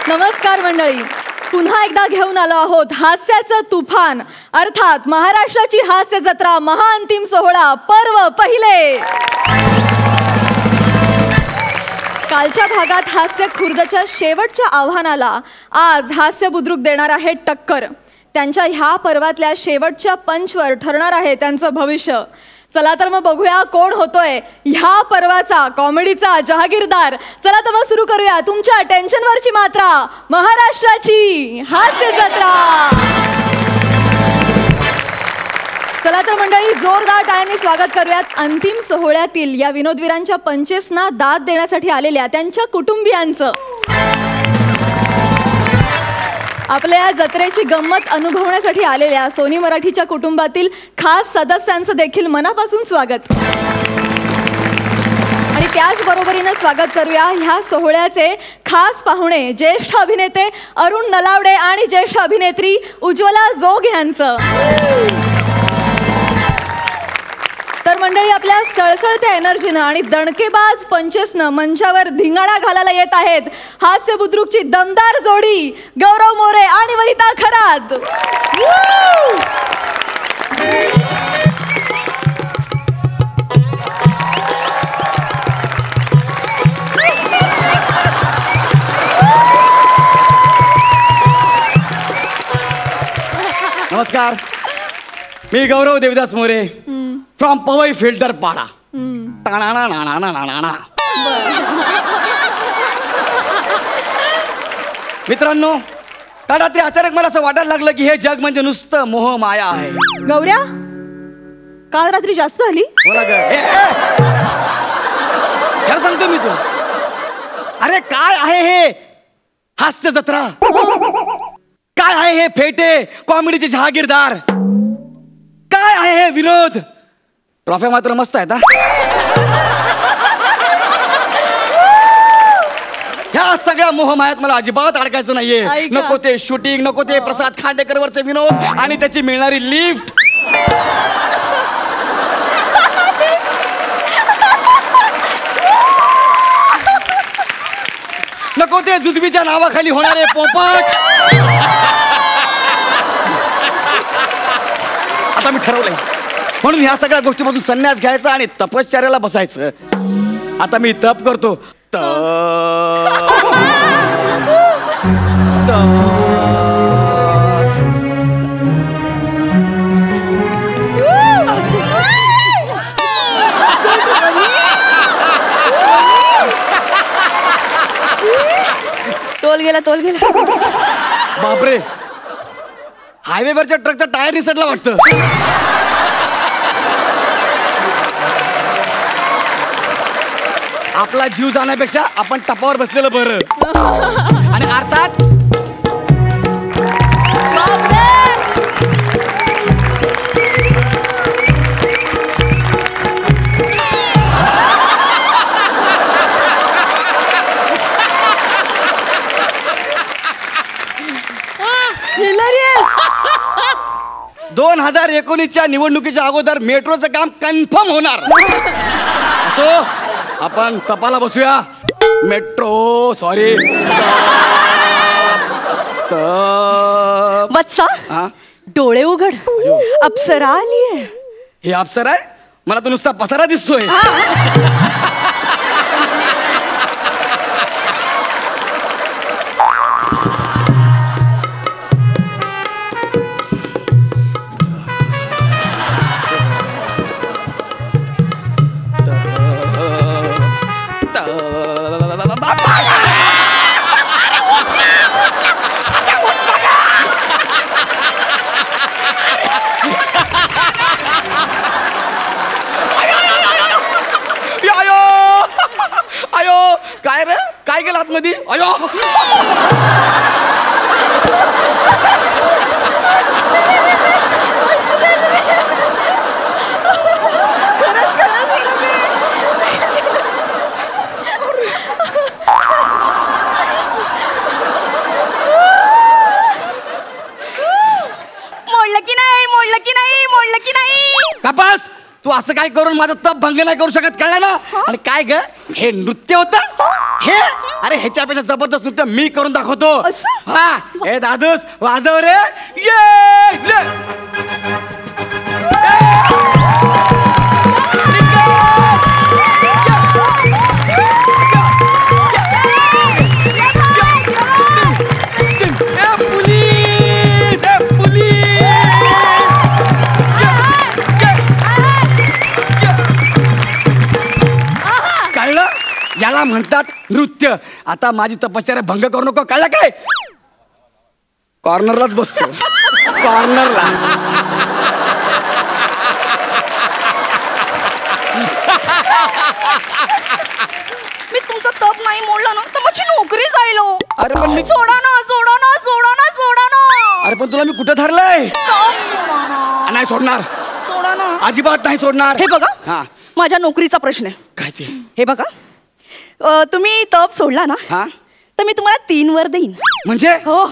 नमस्कार मंडळी, पुन्हा एकदा घेऊन आलो आहोत हास्याचं तुफान, अर्थात महाराष्ट्राची हास्य जत्रा महाअंतिम सोहळा पर्व पहिले. कालच्या भागात हास्य खुर्दच्या शेवटच्या आव्हानाला आज हास्य बुद्रुक देणार आहेत टक्कर. त्यांच्या ह्या पर्वातल्या शेवटच्या पंचवर ठरणार आहे त्यांचं भविष्य. चला तर मग बघूया कोण होतोय ह्या पर्वाचा कॉमेडीचा जहागीरदार. चला तर मग सुरू करूया तुमच्या टेन्शनवरची मात्रा, महाराष्ट्राची हास्य जत्रा. चला तर मंडळी, जोरदार टाळ्यांनी स्वागत करूयात अंतिम सोहळ्यातील या विनोदवीरांच्या पंचेसना दाद देण्यासाठी आलेल्या त्यांच्या कुटुंबियांचं. आपल्या जत्रेची गंमत अनुभवण्यासाठी आलेल्या सोनी मराठीच्या कुटुंबातील खास सदस्यांचं देखील मनापासून स्वागत. आणि त्याच बरोबरीने स्वागत करूया ह्या सोहळ्याचे खास पाहुणे, ज्येष्ठ अभिनेते अरुण नलावडे आणि ज्येष्ठ अभिनेत्री उज्ज्वला जोग यांचं. तर मंडळी, आपल्या सळसळत्या एनर्जीनं आणि दणकेबाज पंचेसनं मंचावर धिंगाणा घालायला येत आहेत हास्य बुद्रुकची दमदार जोडी गौरव मोरे आणि वनिता खरात. नमस्कार, मी गौरव देवदास मोरे फ्रॉम पवई फिल्टर पाडा. मित्रांनो, काल रात्री अचानक मला असं वाटायला लागलं की हे जग म्हणजे नुसतं मोह माया आहे. गौऱ्या, काल रात्री जास्त झाली. खरं सांगतो मी, तू अरे काय आहे हे हास्य जत्रा, काय आहे हे फेटे कॉमेडीचे जहागीरदार, काय आहे हे विनोद. ट्रॉफी मात्र मस्त आहेत. ह्या सगळ्या मोहमायात मला अजिबात अडकायचं नाहीये. नको ते शूटिंग, नको ते प्रसाद खांडेकर वरचे विनोद आणि त्याची मिळणारी लिफ्ट. नको ते जुजबीच्या नावाखाली होणारे पोपट. आता मी ठरवलंय, म्हणून ह्या सगळ्या गोष्टीपासून संन्यास घ्यायचा आणि तपश्चर्याला बसायचं. आता मी तप करतो. तोल गेला. बापरे, हायवेवरच्या ट्रकचा टायर निसटला वाटतं. आपला जीव जाण्यापेक्षा आपण टपावर बसलेलं बरं. आणि अर्थात हिलेरियस. 2019च्या निवडणुकीच्या अगोदर मेट्रोचं काम कन्फर्म होणार. असो, आपण तपाला बसूया. मेट्रो सॉरी वत्सा, डोळे उघड, अप्सरा आलीये. हे अप्सरा आहे? मला तो नुसता पसारा दिसतोय. काय रे, काय गेलं आतमध्ये? अयो, मोडलं की नाही. कपास, तू असं काय करून माझा तप भंग नाही करू शकत, कळलं ना. आणि काय ग, हे नृत्य होतं हे. अरे ह्याच्यापेक्षा जबरदस्त नृत्य मी करून दाखवतो. असं? हा हे दादूस वाजव रे. ये याला म्हणतात नृत्य. आता माझी तपश्चर्या भंग करू नको, कळलं काय? कॉर्नरलाच बसतो, कॉर्नरला. मी तुमचा तप नाही मोडला ना तर माझी नोकरी जाईल हो. अरे पण मी सोडा ना सोडा ना सोडा ना सोडा ना. अरे पण तुला मी कुठं धरलंय? नाही सोडणार, सोडा ना, अजिबात नाही सोडणार. हे बघा, हा माझ्या नोकरीचा प्रश्न आहे. काय ते? हे बघा, तुम्ही तप सोडला ना हा तर मी तुम्हाला 3 वर देईन. म्हणजे हो,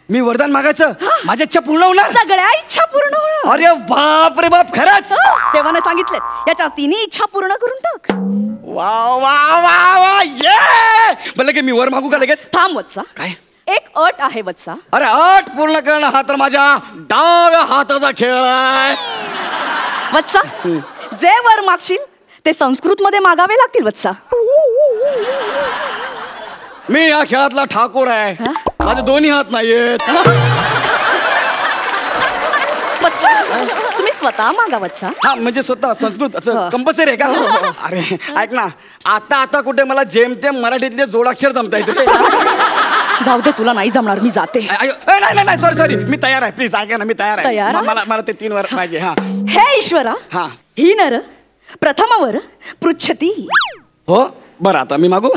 मी वरदान मागायचं, माझी इच्छा पूर्ण होणार? सगळ्या इच्छा पूर्ण होणार. अरे बाप रे बाप, खरंच? देवाने सांगितलं याच्या 3 इच्छा पूर्ण करून टाक. वा वा वा वा, ये म्हणलं की मी वर मागू का लगेच? थांब वत्सा, काय? एक अट आहे वत्सा. अरे अट पूर्ण करणं हा तर माझ्या डाव्या हाताचा खेळ आहे. वत्सा, जे वर मागशील ते संस्कृत मध्ये मागावे लागतील वत्सा. मी या खेळातला ठाकूर आहे, माझे दोन्ही हात नाहीयेत. वत्सा, तुम्ही स्वतः मागा वत्सा. हा म्हणजे स्वतः संस्कृत असं कंपल्सरी आहे का? अरे ऐक ना, आता आता कुठे मला जेमतेम मराठीतले जोडाक्षर जमता येते. जाऊ दे, तुला नाही जमणार, मी जाते. नाही नाही सॉरी सॉरी, मी तयार आहे. प्लीज ऐका ना, मी तयार आहे. तयार आहे? मला ते 3 वर पाहिजे. हा हे ईश्वरा, हा ही नर प्रथमवर पृच्छती. हो बरं, आता मी मागू.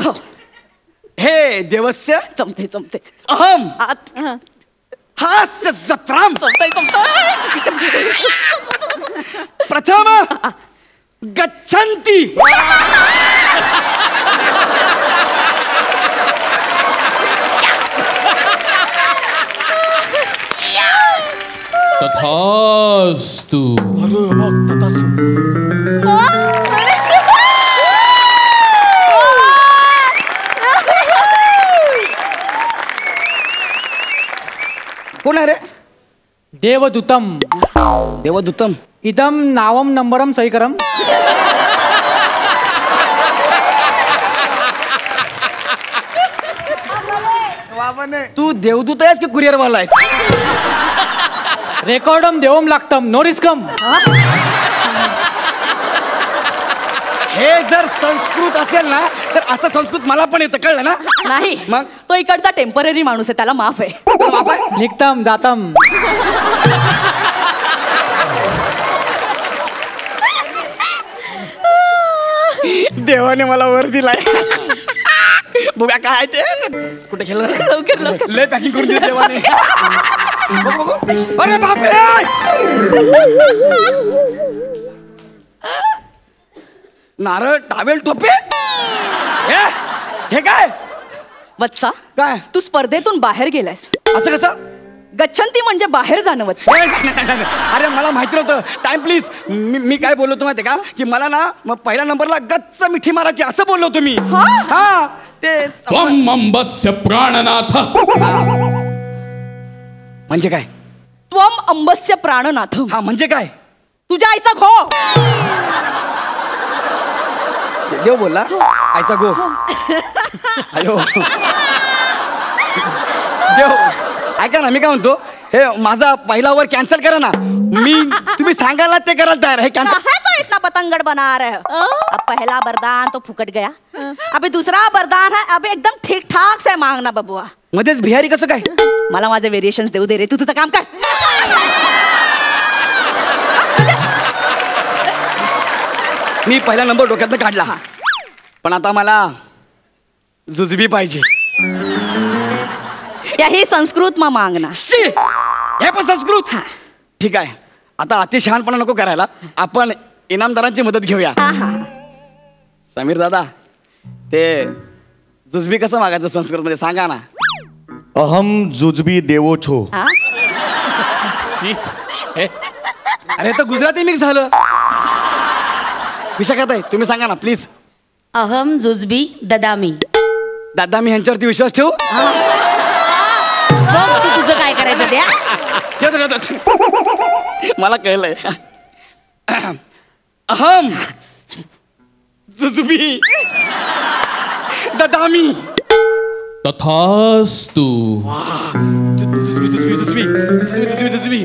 हे देवस्य चमते चमते अहम आत. हास्य जत्राम चमते चमते. प्रथम गच्छन्ति. तथास्तु. अरे बघ, तथास्तु. कोण आहे रे? देवदूतम. देवदूतम. इदम नावम नंबरम सहीकरम. तू देवदूत आहेस की कुरिअर वाला आहेस? रेकॉर्डम देवम लागतम, नो रिस्कम. हे जर संस्कृत असेल ना तर असं संस्कृत मला पण येतं, कळलं ना? नाही, मग? तो इकडचा टेम्पररी माणूस आहे, त्याला माफ आहे. बाप आहे? निघतम जातम. देवाने मला वर दिलाय. बघा काय आहे ते. कुठे खेळलं? लवकर लवकर. लय पॅकिंग करून दिलं देवाने. बघू, बघू. अरे बापरे, नारळ, टावेल, टोपे. हे काय? वत्सा, काय? तू स्पर्धेतून बाहेर गेलायस. असं कसं? गच्छन्ती म्हणजे बाहेर जाणं वत्सा. अरे मला माहिती नव्हतं. Time please. मी काय बोललो होतो माहिती का, की मला ना मग पहिल्या नंबरला गच्च मिठी मारायची असं बोललो होतो मी. हा ते त्वम अंबस्य प्राणनाथ. म्हणजे काय? त्वम अंबस्य प्राणनाथ. हा म्हणजे काय? तुझ्या आईचा घो. देव बोलला आईचा गो. अयो देव, ऐका ना, मी काय म्हणतो, हे माझा पहिला वर कॅन्सल करा ना. तुम्ही सांगाल ना ते करायला तयार आहे. कॅन्सल. इतना पतंगड़ बना रहे हो. अब पहला वरदान तो फुकट गया, अभी दूसरा वरदान है, अभी एकदम ठीक ठाक से मांगना बबुआ. मध्येच बिहारी कसं काय? मला माझे व्हेरिएशन्स देऊ दे रे, तू तुझं काम कर. मी पहिला नंबर डोक्यातनं काढला, पण आता मला जुजबी पाहिजे. यही संस्कृत मा मांगना. शी, हे पण संस्कृत. ठीक आहे, आता अति शहाणपणा नको करायला, आपण इनामदारांची मदत घेऊया. समीर दादा, ते जुजबी कसं मागायचं संस्कृत मध्ये सांगा ना. अहम जुजबी देवो छो. अरे तर गुजराती मिक्स झालं. विशाखात आहे, तुम्ही सांगा ना प्लीज. अहम जुजबी ददामी. दादा मी ह्यांच्यावरती विश्वास ठेवू बघ तू तुझं काय करायचं त्या मला कळलंय. अहम जुजुबी ददामी. तथास्तु. जुजुबी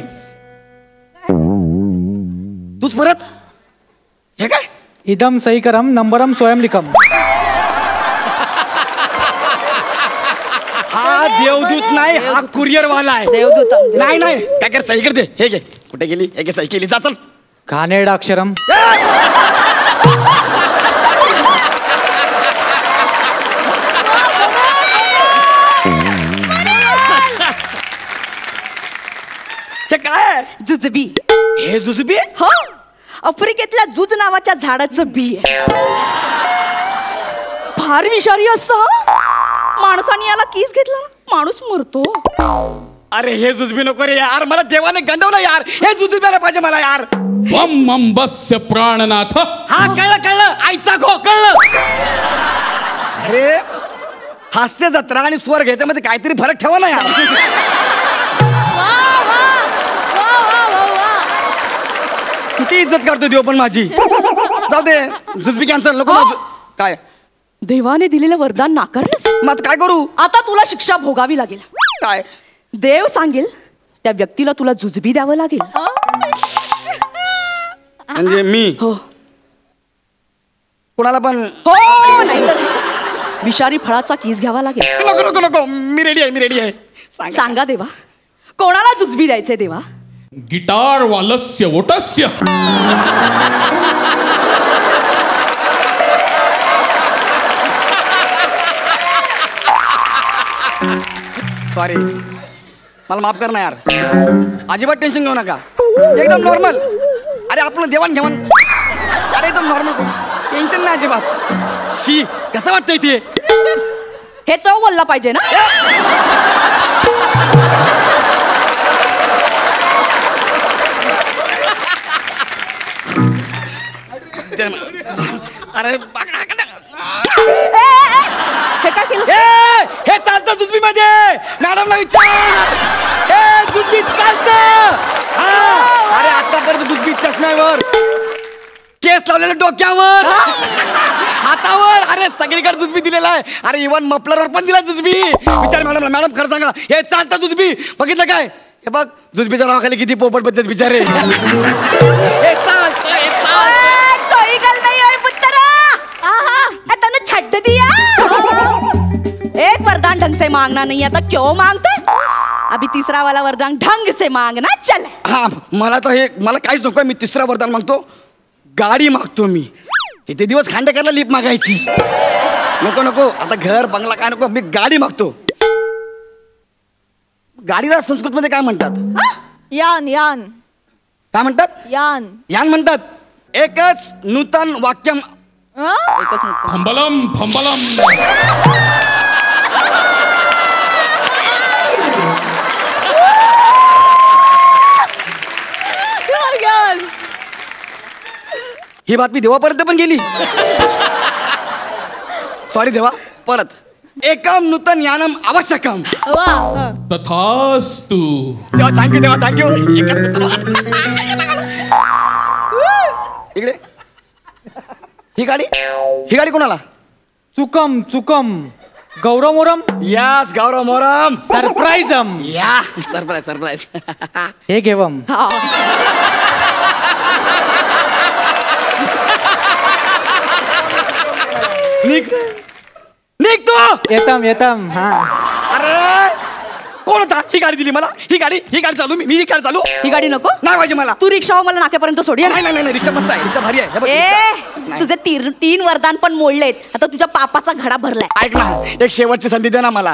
तूच परत हे काय? इदम सहीकरम नंबरम स्वयं लिखम. हा देवदूत नाही, हा कुरिअर वाला आहे. देवदूतम. नाही नाही काय कर, सही कर दे. हे घे, कुठे गेली? हे घे, सही केली. जा चल. घाणेरडाक्षरम. हे काय? जुजबी. हे जुजुबी? हो, आफ्रिकेतल्या जुज नावाच्या झाडाचं बी आहे. फार विषारी असतं. माणसाने याला किस घेतला ना, माणूस मरतो. अरे हे जुजबी नको रे यार, मला देवाने गंडवलं यार. हे जुजुबी पाहिजे मला यार. त्वम अंबस्य प्राणनाथ. हा कळलं कळलं, आईचा घो कळलं. अरे हास्य जत्रा आणि स्वर्ग याच्यामध्ये काहीतरी फरक ठेवा ना यार. किती इज्जत करतो देव पण माझी. जाऊ दे, जुजबी कॅन्सल नको. काय देवाने दिलेलं वरदान नाकारलंस. मग आता काय करू? आता तुला शिक्षा भोगावी लागेल. काय? देव सांगेल त्या व्यक्तीला तुला जुजबी द्यावं लागेल. म्हणजे मी हो कुणाला पण? हो, नाहीतर विषारी फळाचा किस घ्यावा लागेल. नको नको नको, मी रेडी आहे, मी रेडी आहे. सांगा देवा, कोणाला जुजबी द्यायचंय देवा? गिटार वालस्य ओटस्य. सॉरी, मला माफ कर ना यार. अजिबात टेन्शन घेऊ नका, एकदम नॉर्मल. अरे आपण देवाण घेवाण, अरे एकदम नॉर्मल, टेन्शन नाही अजिबात. शी कसं वाटतंय ते? हे तो बोलला पाहिजे ना. अरे हे काय केलं? हे चालतं जुजबी मध्ये. मॅडमला विचार. हे जुजबी चालतं. अरे आतापर्यंत जुजबी चष्म्यावर, केस लावलेलं डोक्यावर, हातावर, अरे सगळीकडे जुजबी दिलेला आहे. अरे इव्हन मफलरवर पण दिला जुजबी. विचार मॅडमला, मॅडम खरं सांगा हे चालतं जुजबी? बघितलं काय? हे बघ जुजबीच्या नावाखाली किती पोपट बद्दल विचारे. हे चालतं, हे चालतं. कोई गल नहीं होई पुत्रा. तने छड्ड दिया. एक वरदान ढंग से मांगना नहीं आता, क्यों मांगते? अभी तीसरा वाला वरदान ढंग से मांगना. चल. हा मला तर हे, मला काहीच नको. मी तिसरा वरदान मागतो, गाडी मागतो. मी किती दिवस खांडेकरला लिप मागायची. नको नको, आता घर बंगला काय नको, मी गाडी मागतो. गाडीला संस्कृत मध्ये काय म्हणतात? यान यान. काय म्हणतात? यान. यान म्हणतात. एकच नूतन वाक्यम. एकच नव्हतं. फंबलम फंबलम. यान. ही बातमी देवापर्यंत पण गेली. सॉरी देवा, परत. एकम नूतन यानम आवश्यकम. वा. तथास्तु. देवा थँक्यू, देवा थँक्यू. इकडे ही गाडी कोणाला? चुकम चुकम गौरवोरम. यस, गौरव मोरम. सरप्राईजम. या सरप्राईज सरप्राईज. हे घेवम. हा. निघ तू. येतम येतम. हा. अरे कोण होता? ही गाडी दिली मला. ही गाडी चालू. मी ही गाडी चालू. ही गाडी नको. नाही पाहिजे मला. तू रिक्षावर मला नाक्यापर्यंत सोडूया. नाही नाही नाही, रिक्षा मस्त आहे, रिक्षा भारी आहे. हे बघ, रिक्षा. ए, तुझे तीन वरदान पण मोडलेत. आता तुझ्या पापाचा घडा भरलाय. ऐक ना, एक शेवटची संधी दे ना मला.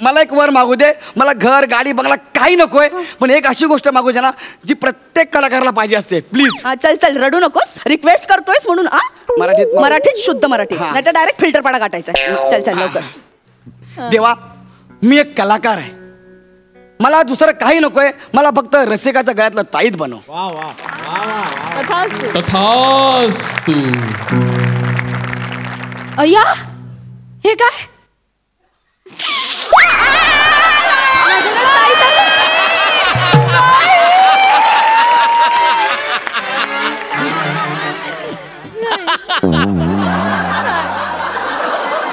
मला एक वर मागू दे. मला घर गाडी बंगला काही नकोय, पण एक अशी गोष्ट मागू दे ना जी प्रत्येक कलाकाराला पाहिजे असते. प्लीज. हा, चल चल, रडू नकोस. रिक्वेस्ट करतोयस म्हणून. मराठीत शुद्ध मराठी, हा. नाही तर डायरेक्ट फिल्टर पाडा गाठायचा. चल चल लवकर. देवा, मी एक कलाकार आहे. मला दुसरं काही नकोय. मला फक्त रसिकाच्या गळ्यातलं ताईत बनव. तथास्तु. तथास्तु. अय्या, हे काय? माझ्याकडे ताई तर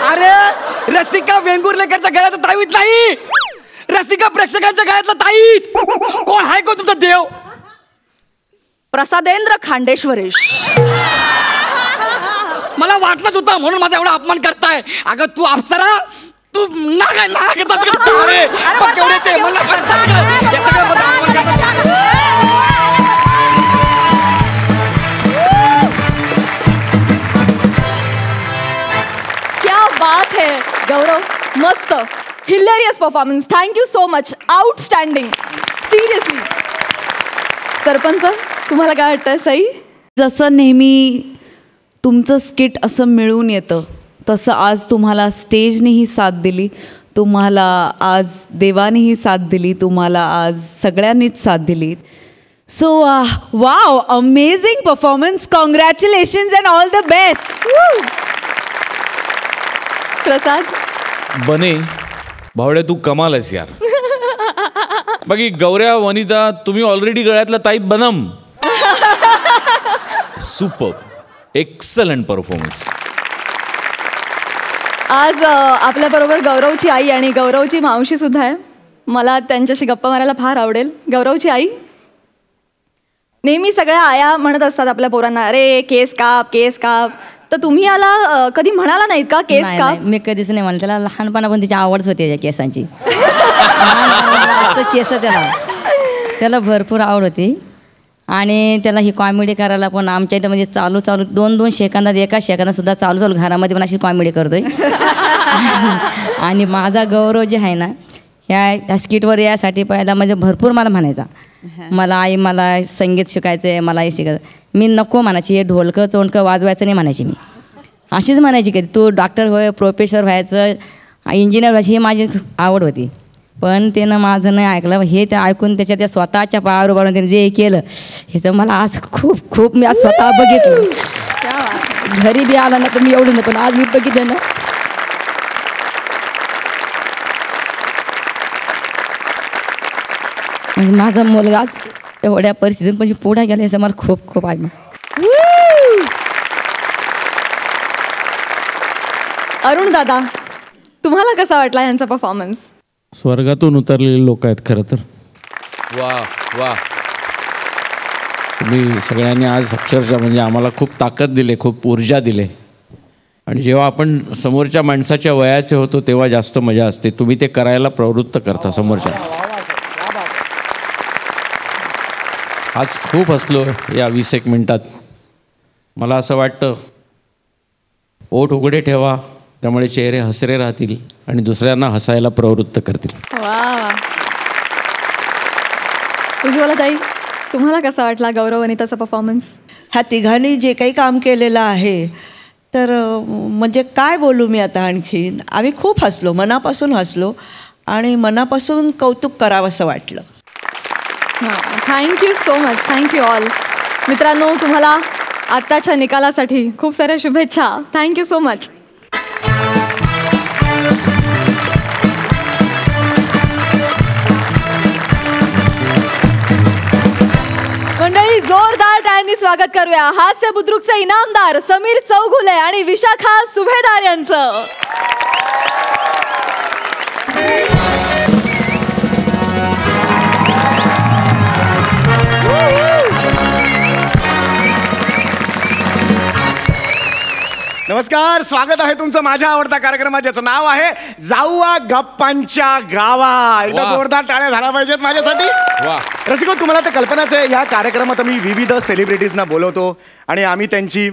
अरे रसिका वेंगुर्लेकरच्या गळ्याचं ताईत नाही, रसिका प्रेक्षकांच्या गळ्यातलं ताईत. कोण आहे को तुमचा देव? प्रसादेंद्र खांडेश्वरेश. मला वाटलंच होतं, म्हणून माझा एवढा अपमान करताय. अगं तू अप्सरा, तू क्या बात है गौरव, मस्त, hilarious performance. Thank you so much, outstanding, seriously. Sarpanch तुम्हाला काय वाटतंय सई? जसं नेहमी तुमचं स्किट असं मिळून येतं तसं आज तुम्हाला स्टेजनेही साथ दिली, तुम्हाला आज देवानेही साथ दिली, तुम्हाला आज सगळ्यांनीच साथ दिली. So wow, amazing performance, congratulations and all the best. Prasad Bane भावड्या, तू कमाल आहेस यार. बाकी गौऱ्या, वनिता, तुम्ही ऑलरेडी गळ्यातला ताईत बनम. Super, excellent performance. आज आपल्याबरोबर गौरवची आई आणि गौरवची मावशी सुद्धा आहे. मला त्यांच्याशी गप्पा मारायला फार आवडेल. गौरवची आई, नेहमी सगळ्या आया म्हणत असतात आपल्या पोरांना, अरे केस काप, केस काप. तर तुम्ही याला कधी म्हणाला नाहीत का केस नाही, काप? नाही, मी कधीच नाही म्हणलं. त्याला लहानपणापासून तिची आवडच होती याच्या केसांची. केस त्याला भरपूर आवड होती. आणि त्याला ही कॉमेडी करायला पण आमच्या इथं म्हणजे चालू 2-2 सेकंदात, एका सेकंदात सुद्धा चालू घरामध्ये पण अशी कॉमेडी करतोय. आणि माझा गौरव जे आहे ना, ह्या स्किटवर यासाठी पहिला म्हणजे भरपूर मला म्हणायचा, मला आई मला संगीत शिकायचं आहे, मला हे शिकायचं. मी नको म्हणायची, हे ढोलकं चोंडकं वाजवायचं नाही म्हणायची. मी अशीच म्हणायची कधी, तू डॉक्टर होय, प्रोफेसर व्हायचं, इंजिनियर व्हायची, ही माझी आवड होती. पण त्यानं माझं नाही ऐकलं. हे ते ऐकून त्या स्वतःच्या पायावर उभारून त्याने जे केलं, ह्याचं मला आज खूप मी आज स्वतः बघितलं. घरी बी आला ना तर मी एवढं नाही, पण आज मी बघितलं ना, म्हणजे माझा मुलगा आज एवढ्या परिस्थितीत म्हणजे पुढे गेला, याचं मला खूप आहे. अरुण दादा, तुम्हाला कसा वाटला यांचा परफॉर्मन्स? स्वर्गातून उतरलेले लोक आहेत खरं तर. वा वा, तुम्ही सगळ्यांनी आज अक्षरशः म्हणजे आम्हाला खूप ताकद दिली, खूप ऊर्जा दिली. आणि जेव्हा आपण समोरच्या माणसाच्या वयाचे होतो तेव्हा जास्त मजा असते. तुम्ही ते करायला प्रवृत्त करता समोरच्या. आज खूप हसलो या 20 मिनिटात. मला असं वाटतं, ओठ उघडे ठेवा, त्यामुळे चेहरे हसरे राहतील आणि दुसऱ्यांना हसायला प्रवृत्त करतील. वा. उज्ज्वला ताई, तुम्हाला कसा वाटला गौरव अनिताचा परफॉर्मन्स? ह्या तिघांनी जे काही काम केलेलं आहे, तर म्हणजे काय बोलू मी आता आणखीन. आम्ही खूप हसलो, मनापासून हसलो आणि मनापासून कौतुक करावंसं वाटलं. Thank you so much, thank you all. मित्रांनो, तुम्हाला आत्ताच्या निकालासाठी खूप साऱ्या शुभेच्छा. Thank you so much. मंडळी, जोरदार टाळ्यांनी स्वागत करूया हास्य बुद्रुकचे इनामदार समीर चौगुले आणि विशाखा सुभेदार यांचं. नमस्कार, स्वागत आहे तुमचं माझ्या आवडता कार्यक्रमात, ज्याचं नाव आहे जाऊया गप्पांच्या गावा. एकदा जोरदार टाळ्या झाल्या पाहिजेत माझ्यासाठी. रसिको, तुम्हाला तर कल्पनाच आहे, या कार्यक्रमात आम्ही विविध सेलिब्रिटीजना बोलवतो आणि आम्ही त्यांची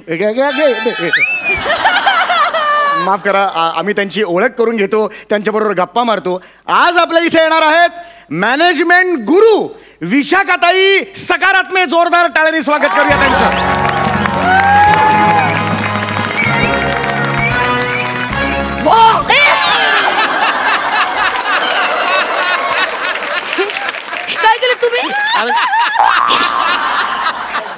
माफ करा, आम्ही त्यांची ओळख करून घेतो, त्यांच्याबरोबर गप्पा मारतो. आज आपल्या इथे येणार आहेत मॅनेजमेंट गुरु विशाखाताई सकारात्मक. जोरदार टाळ्यांनी स्वागत करूया त्यांचं. काय केलं तुम्ही?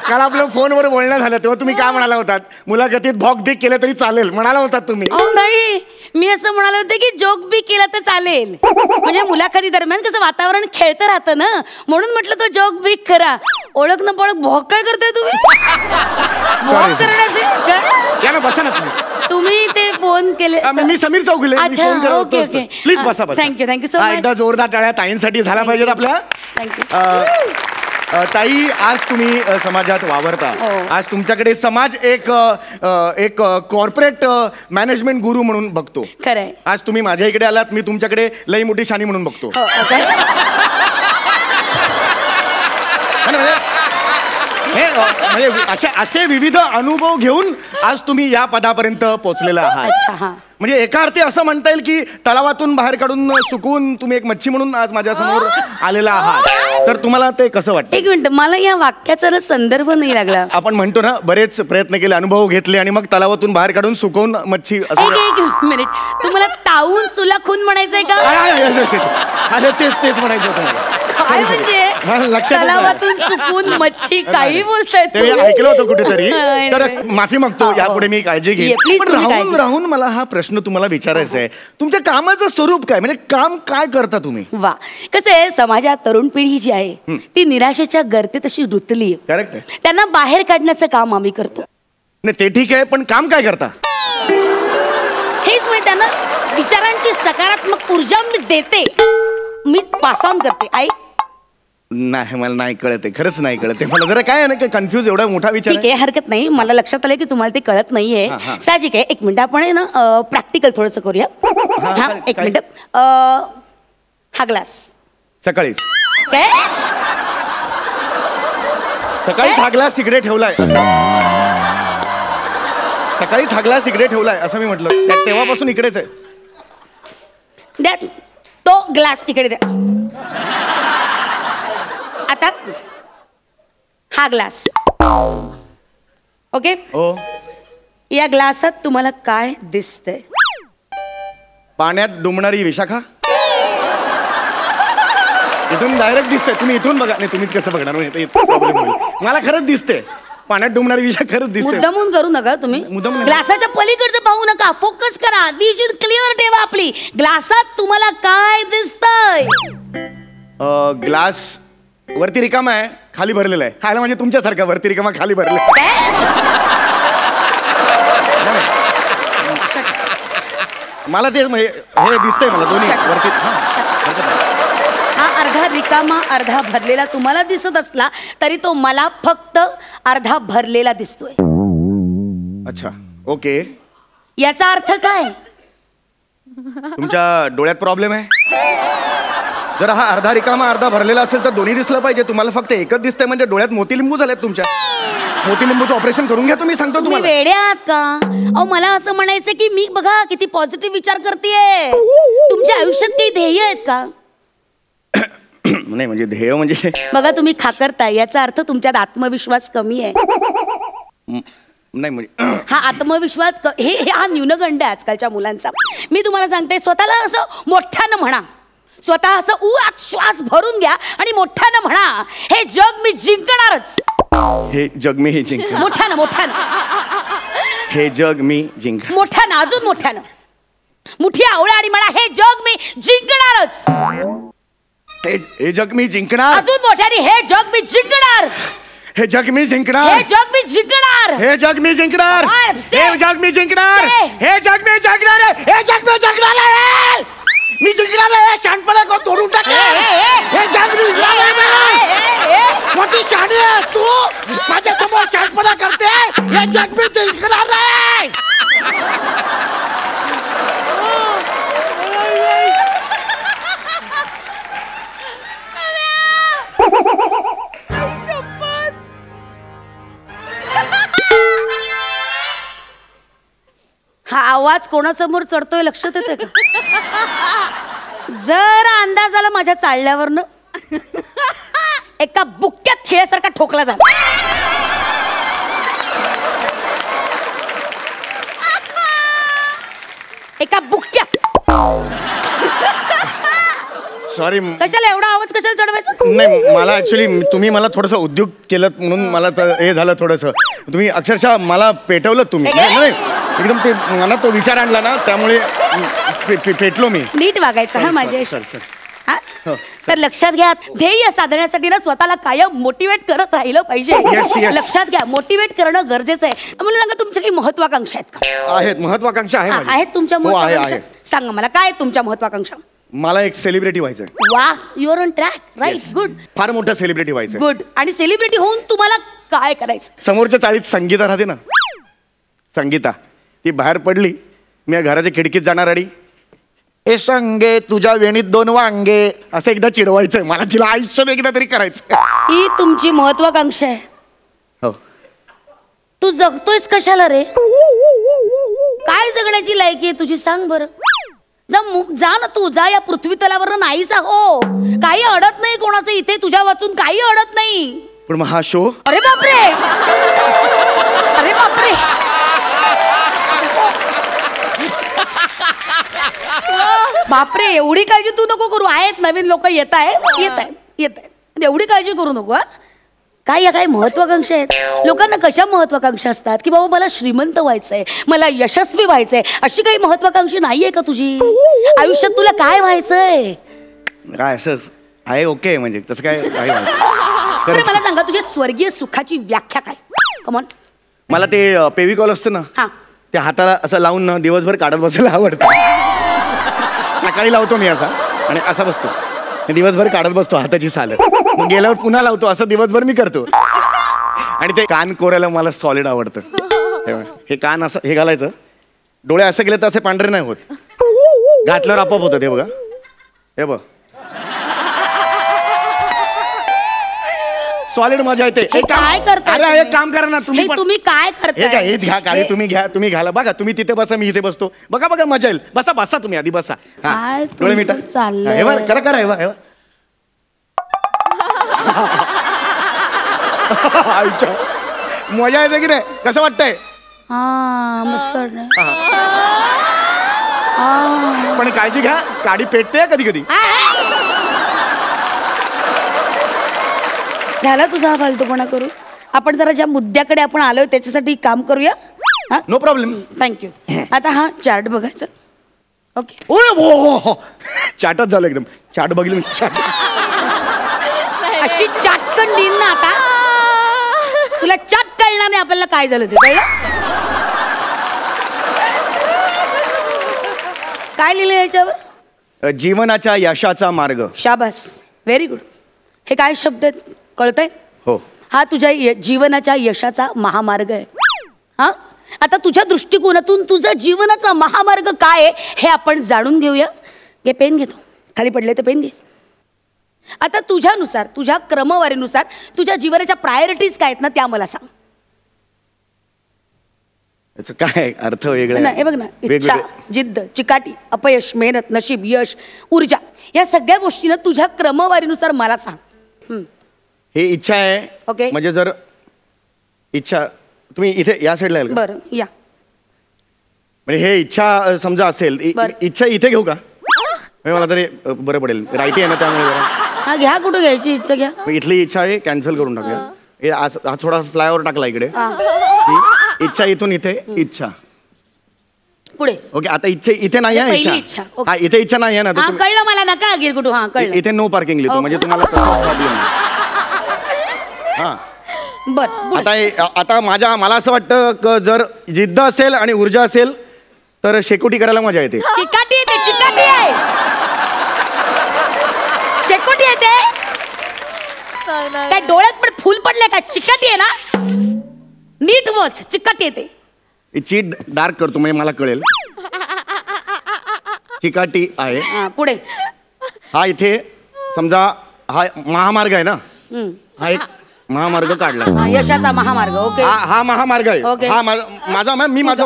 काल आपलं फोनवर बोलणं झालं तेव्हा तुम्ही काय म्हणाला होतात? मुलाखतीत भॉक बिक केलं तरी चालेल म्हणाला होतात तुम्ही. नाही, मी असं म्हणाले होते की जोक बी केला तर चालेल, म्हणजे मुलाखती दरम्यान कसं वातावरण खेळतं राहतं ना, म्हणून म्हटलं तो जोक बी करा. ओळख न पळख भोक काय करताय तुम्ही? भोक करण्याचे या ना, बसा ना प्लीज. तुम्ही ते फोन केले. मी समीर चौगुले, फोन करत होतो. प्लीज बसा बसा. Thank you so much. एकदा जोरदार टाळ्या ताईंसाठी झाला पाहिजेत आपल्या. थँक्यू. ताई, आज तुम्ही समाजात वावरता. आज तुमच्याकडे समाज एक कॉर्पोरेट मॅनेजमेंट गुरु म्हणून बघतो. खरंय. आज तुम्ही माझ्या इकडे आलात, मी तुमच्याकडे लई मोठी शानी म्हणून बघतो. म्हणजे असे विविध अनुभव घेऊन आज तुम्ही या पदापर्यंत पोहोचलेला आहात. म्हणजे एका अर्थी असं म्हणता येईल की तलावातून बाहेर काढून सुकून तुम्ही एक मच्छी म्हणून आज माझ्या समोर आलेला आहात. तर तुम्हाला ते कसं वाटतं? एक मिनिट, मला या वाक्याचा संदर्भ नाही लागला. आपण म्हणतो ना, बरेच प्रयत्न केले, अनुभव घेतले आणि मग तलावातून बाहेर काढून सुकवून मच्छी. एक मिनिट, तुम्हाला तावून सुलाखून म्हणायचंय का? अरे तेच म्हणायचं होतं. काय म्हणजे तलावातून सुकून मच्छी, काही बोलताय? ऐकलं होतं कुठेतरी, तर माफी मागतो, यापुढे मी काळजी घेईन. पण राहून मला हा प्रश्न तुम्हाला विचारायचा आहे, तुमच्या कामाचं स्वरूप काय, म्हणजे काम काय करता तुम्ही? वा, कसं आहे, समाजात तरुण पिढी जी आहे ती निराशेच्या गर्तेत अशी रुतली. करेक्ट आहे. त्यांना बाहेर काढण्याचं काम आम्ही करतो. नाही ते ठीक आहे, पण काम काय करता? हेच म्हणजे त्यांना विचारांची सकारात्मक ऊर्जा मी देते, मी पास ऑन करते. आई नाही, मला नाही कळते, खरंच नाही कळते मला. जरा काय आहे ना, कन्फ्युज, एवढा मोठा विचार. ठीक आहे, हरकत नाही. मला लक्षात आलं की तुम्हाला ते कळत नाहीये, साहजिक आहे. एक मिनिट, आपण ना प्रॅक्टिकल थोडंसं करूया. हा, एक मिनिट. हा ग्लास सकाळीच काय सकाळीच हा ग्लास इकडे ठेवलाय, सकाळीच हा ग्लास इकडे ठेवलाय असं मी म्हटलं. तेव्हापासून इकडेच आहे. द्या तो ग्लास इकडे द्या. आता हा ग्लास, ओके. हो. या ग्लासात तुम्हाला काय दिसतंय? पाण्यात डुंबणारी विशाखा. इथून डायरेक्ट दिसतंय, तुम्ही इथून बघा. नाही, तुम्हीच कसं बघणार, प्रॉब्लेम होईल. मला खरंच दिसते पाण्यात डुंबणारी विशाखा, खरंच दिसते. मुद्दामून करू नका तुम्ही, ग्लासाच्या पलीकडचं पाहू नका, फोकस करा, विजन क्लिअर ठेवा आपली. ग्लासात तुम्हाला काय दिसतंय? ग्लास वरती रिकामा आहे, खाली भरलेला आहे. खायला म्हणजे तुमच्यासारखा वरती रिकामा खाली भरलेला. मला ते हे दिसतंय, मला दोन्ही वरती. हा अर्धा रिकामा अर्धा भरलेला तुम्हाला दिसत असला तरी तो मला फक्त अर्धा भरलेला दिसतोय. अच्छा, ओके. याचा अर्थ काय? तुमच्या डोळ्यात प्रॉब्लेम आहे. जर हा अर्धा रिकामा अर्धा भरलेला असेल तर दोन्ही दिसलं पाहिजे. तुम्हाला फक्त एकच दिसतंय, म्हणजे डोळ्यात मोतीलिंबू झालेत तुमच्या. मोतीलिंबूचं ऑपरेशन करून घ्या तुम्ही, सांगतो तुम्हाला. वेडे आहात का? अहो, मला असं म्हणायचं की मी बघा किती पॉझिटिव्ह विचार करतेय. तुमच्या आयुष्यात काही ध्येय आहेत का? नाही, म्हणजे ध्येय म्हणजे बघा, तुम्ही खाकरताय, याचा अर्थ तुमच्यात आत्मविश्वास कमी आहे. नाही, म्हणजे हा आत्मविश्वास हे हा न्यूनगंड आहे आजकालच्या मुलांचा. मी तुम्हाला सांगते, स्वतःला असं मोठ्यानं म्हणा, स्वतः असं श्वास भरून घ्या आणि मोठ्यानं म्हणा, हे जग मी जिंकणारच. हे जग मी जिंक. मोठ्यानं मोठ्यानं हे जग मी जिंक. मोठ्यानं, अजून मोठ्यानं, मुठी आवळ्या आणि म्हणा, हे जग मी जिंकणारच. हे जग मी जिंकणार. अजून मोठ्याने, हे जग मी जिंकणार. हे जग मी जिंकणार. हे जग मी जिंकणार. हे जग मी जिंकणार. हे जग मी जिंकणार. हे जग मी जिंकणार. हे जग मी जिंकणार. मी जिंकणार आहे. शहाणपणा कोण तोडून टाकले. हे जग मी जिंकणार. मोठी शहाणी आहेस तू, माझ्या समोर शहाणपणा करते. हे जग मी जिंकणार आहे. हा आवाज कोणासमोर चढतोय लक्षात येते का? जर अंदाज आला माझ्या चालल्यावरनं, एका बुक्क्यात खेळासारखा ठोकला झाला. एका बुक्क्यात. सॉरी. कशाला एवढा आवाज कशाला चढवायचा? नाही मला ऍक्च्युली तुम्ही मला थोडंसं उद्योग केलं म्हणून मला हे झालं थोडंसं. तुम्ही अक्षरशः मला पेटवलं तुम्ही. नाही एकदम ते मनात तो विचार आणला ना त्यामुळे पेटलो मी. नीट वागायचं हा माझ्या. तर लक्षात घ्या, ध्येय साधण्यासाठी ना स्वतःला कायम मोटिवेट करत राहिलं पाहिजे. लक्षात घ्या, मोटिवेट करणं गरजेचं आहे. मला सांगा तुमच्या काही महत्वाकांक्षा आहेत का? आहेत, महत्वाकांक्षा आहेत तुमच्या महत्वाकांक्षा. सांगा मला काय तुमच्या महत्वाकांक्षा? मला एक सेलिब्रिटी व्हायचंय. वा, you are on track. Right, good. फार मोठा सेलिब्रिटी व्हायचंय. गुड. आणि सेलिब्रिटी होऊन तुम्हाला काय करायचं? समोरच्या चाळीत संगीता राहते ना, संगीता ती बाहेर पडली, मी घराच्या खिडकीत जाणार आणि ए संगे तुझ्या वेणीत 2 वांगे असं एकदा चिडवायचंय मला. तिला आयुष्यात एकदा तरी करायचं. ही तुमची महत्वाकांक्षा आहे. हो. तू जगतोयस कशाला रे? काय जगण्याची लायकी आहे तुझी सांग बरं? जा ना तू, जा या पृथ्वी तलावर नाहीसा हो. काही अडत नाही कोणाचं इथे तुझ्या वाचून, काही अडत नाही. पण मग हा शो, अरे बापरे, अरे बापरे. बापरे, एवढी काळजी तू नको करू. आहेत नवीन लोक येत आहेत. एवढी काळजी करू नको. काय महत्वाकांक्षा आहेत लोकांना? कशा महत्वाकांक्षा असतात की बाबा मला श्रीमंत व्हायचंय, मला यशस्वी व्हायचंय, अशी काही महत्वाकांक्षा नाहीये का तुझी आयुष्यात? तुला काय व्हायचंय? काय असंच आहे. ओके, म्हणजे तसं काय मला सांगा तुझ्या स्वर्गीय सुखाची व्याख्या काय? कमॉन. मला ते पेविकॉल असतं ना, ते हाताला असं लावून ना दिवसभर काढत बसायला आवडतं. सकाळी लावतो मी असा आणि असा बसतो, दिवसभर काढत बसतो हाताची साल. मग गेल्यावर पुन्हा लावतो, असं दिवसभर मी करतो. आणि ते कान कोरायला मला सॉलिड आवडतं. हे कान असं हे घालायचं, डोळे असं गेले तर असे पांढरे नाही होत, घातल्यावर आपोआप होतं. ते बघा, हे बघ सॉलिड मजा येते. काय करता? अरे एक काम करा ना तुम्ही काय करता? हे घ्या काळी, तुम्ही घ्या, तुम्ही घाला. बघा तुम्ही तिथे बसा, मी इथे बसतो. बघा मजा येईल. बसा तुम्ही आधी बसा. डोळे मिटा. हे बघ, करा हे बघ. मजा येते की नाही? कसं वाटतंय? मस्त. पण काळजी घ्या, काडी पेटते कधी कधी. झाला तुझा फालतूपणा करू. आपण जरा ज्या मुद्द्याकडे आपण आलोय त्याच्यासाठी काम करूया. No problem. थँक्यू. आता हा चार्ट बघायचा. ओके. हो, चाटच झालं एकदम. चाट बघितलं मी. अशी चाटकन देईन ना आता तुला. चाट कळणार नाही आपल्याला काय झालं ते. कळलं? काय लिहिलं याच्यावर? जीवनाच्या यशाचा मार्ग. शाबास, व्हेरी गुड. हे काय शब्द आहेत कळतंय? हो. हा तुझ्या जीवनाच्या यशाचा महामार्ग आहे. हा, आता तुझ्या दृष्टिकोनातून तुझा जीवनाचा महामार्ग काय आहे हे आपण जाणून घेऊया. घे पेन, घेतो. खाली पडले तर पेन घे. आता तुझ्यानुसार, तुझ्या क्रमवारीनुसार तुझ्या जीवनाच्या प्रायोरिटीज काय आहेत ना त्या मला सांग. याचा काय अर्थ वेगळा आहे? हे बघ ना, इच्छा, जिद्द, चिकाटी, अपयश, मेहनत, नशीब, यश, ऊर्जा, या सगळ्या गोष्टी ना तुझ्या क्रमवारीनुसार मला सांग. हे इच्छा आहे. ओके. म्हणजे जर इच्छा तुम्ही इथे या साईडला याल का? बरं, या. म्हणजे हे इच्छा समजा असेल, इच्छा इथे घेऊ का? मला तरी बरं पडेल. राईटी आहे ना त्यामुळे. घ्या, कुठं घ्यायची इच्छा घ्या. इथली इच्छा आहे कॅन्सल करून टाकूया. हा थोडा फ्लायओव्हर टाकला इकडे. इच्छा इथून इथे इच्छा पुढे. ओके. आता इथे नाही आहे इच्छा. हा, इथे इच्छा नाही आहे ना. कळलं मला. नका गिर कुठं. हा, कळलं. इथे नो पार्किंग लिहितो म्हणजे तुम्हाला प्रॉब्लेम. हा, बर. आता मला असं वाटतं जर जिद्द असेल आणि ऊर्जा असेल तर शेकोटी करायला मजा येते. चिकाटी येते. चिकाटी आहे. शेकोटी येते. काय डोळ्यात पण फुल पडले का? चिकाटी आहे ना. नीट वच. चिकाटी येते. चीट डार्क करतो म्हणजे मला कळेल. चिकाटी आहे. पुढे. हा इथे समजा हा महामार्ग आहे ना. हा एक महामार्ग काढला. यशाचा महामार्ग. ओके. हा महामार्ग आहे. ओके. हा माझा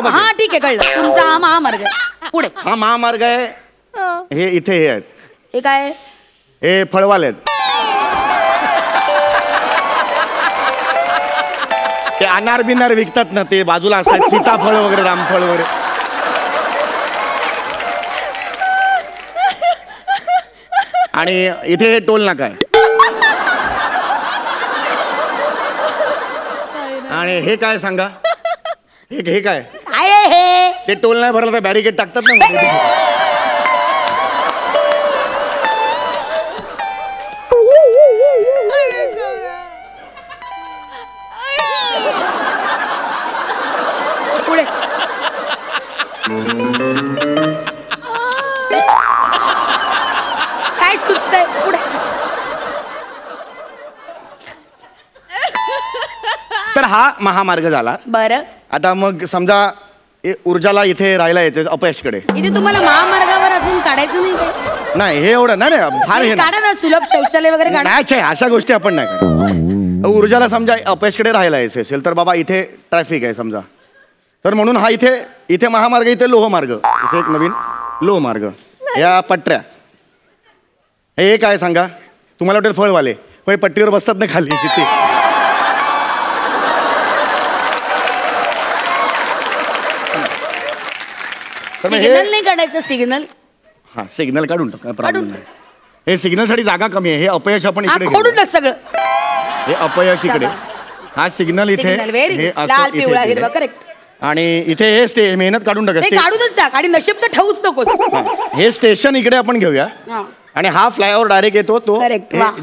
हा, ठीक आहे, कळलं. तुमचा हा महामार्ग आहे. पुढे. हा महामार्ग आहे. हे इथे हे आहेत. हे काय? हे फळवाले आहेत. ते अनार बिनार विकतात ना, ते बाजूला असायचं. सीताफळ वगैरे, रामफळ वगैरे. आणि इथे टोल नाका आहे. आणि हे काय सांगा, हे काय हे ते टोल नाही भरलं तर बॅरिकेड टाकतात ना. पुढे काय सुचतंय पुढे. तर हा महामार्ग झाला. बरं, आता मग समजा ऊर्जाला इथे राहायला यायचं अपयशकडे. इथे तुम्हाला महामार्गावर अजून काढायचं नाही काय? नाही हे एवढं नाही फार हे काढा ना, सुलभ शौचालय वगैरे काढा. नाही, अशा गोष्टी आपण नाही करत. ऊर्जाला समजा अपयशकडे राहायला यायचं असेल तर बाबा इथे ट्रॅफिक आहे समजा, तर म्हणून हा इथे महामार्ग, इथे लोहमार्ग, इथे एक नवीन लोहमार्ग, या पट्ट्या. हे काय सांगा, तुम्हाला वाटेल फळवाले पण पट्टीवर बसतात ना खाली तिथे. सिग्नल नाही काढायचं. सिग्नल हा सिग्नल काढून टाक, काय प्रॉब्लेम नाही. हे सिग्नल साठी जागा कमी आहे. हे अपयश आपण इकडे खोडून टाक सगळं. हे अपयश इकडे, हा सिग्नल इथे, हे लाल पिवळा हिरवा, करेक्ट. आणि इथे हे मेहनत काढून टाका. काढूनच टाक आणि नशीब तर ठेवूच नकोस. हे स्टेशन इकडे आपण घेऊया आणि हा फ्लायओव्हर डायरेक्ट येतो तो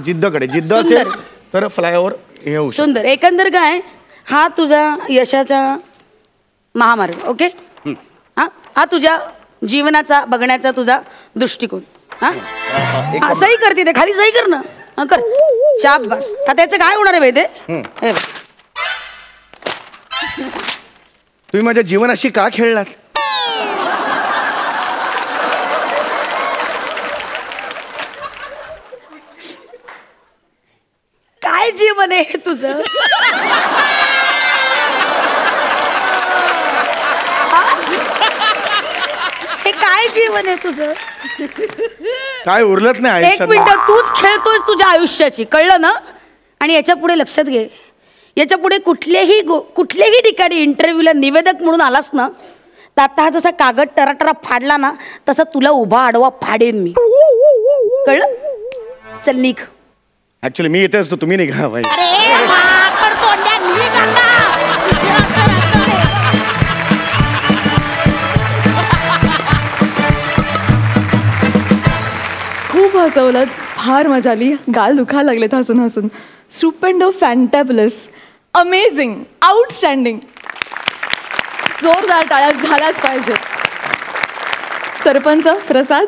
जिद्दकडे. जिद्द असेल तर फ्लायओव्हर हे होऊ. सुंदर. एकंदर काय, हा तुझा यशाचा महामार्ग. ओके, हा तुझ्या जीवनाचा बघण्याचा तुझा दृष्टिकोन. हा सही करते ते, खाली सही कर ना. कर, शाबास. का त्याचं काय होणार आहे माहिती? तुम्ही माझ्या जीवनाशी का खेळलात? काय जीवन आहे तुझं? हे काय जीवन आहे तुझं? काय उरलंच नाही एक मिनिट, तूच खेळतोय तुझ्या आयुष्याची, कळलं ना? आणि याच्या पुढे लक्षात घे, याच्या पुढे कुठल्याही ठिकाणी इंटरव्ह्यूला निवेदक म्हणून आलास ना, तर आता हा जसा कागद टराटरा फाडला ना, तसा तुला उभा आडवा फाडेन मी. कळलं? चल निघ. ऍक्च्युली मी इथे असतो, तुम्ही निघा भाई. खूप हसवलं, फार मजा आली, गाल दुखायला लागलेत हसून हसून. स्टुपेंडो, फॅन्टॅबलस, अमेझिंग, आउटस्टँडिंग. जोरदार टाळ्या झाल्याच पाहिजे. सरपंच प्रसाद.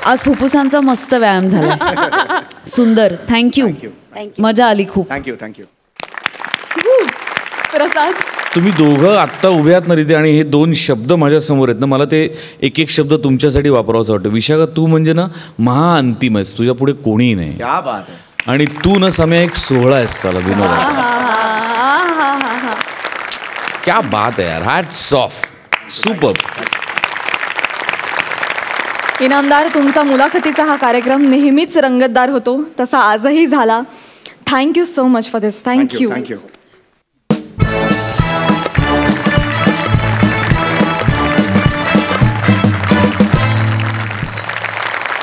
आज फुफ्फुसांचा मस्त व्यायाम झाला. सुंदर. थँक्यू. मजा आली खूप. थँक्यू. प्रसाद, तुम्ही दोघं आत्ता उभे आहात ना रिते, आणि हे दोन शब्द माझ्या समोर आहेत ना, मला ते एक एक शब्द तुमच्यासाठी वापरावंसं वाटतं. विशाखा, तू म्हणजे ना महाअंतिम आहेस, तुझ्या पुढे कोणीही नाही. क्या बात आहे. आणि तू ना समय एक सोहळा आहेस साला विनोदाचा. क्या बात आहे यार. Hats off. सुपर. इनामदार, तुमचा मुलाखतीचा हा कार्यक्रम नेहमीच रंगतदार होतो, तसा आजही झाला. Thank you so much for this. Thank you.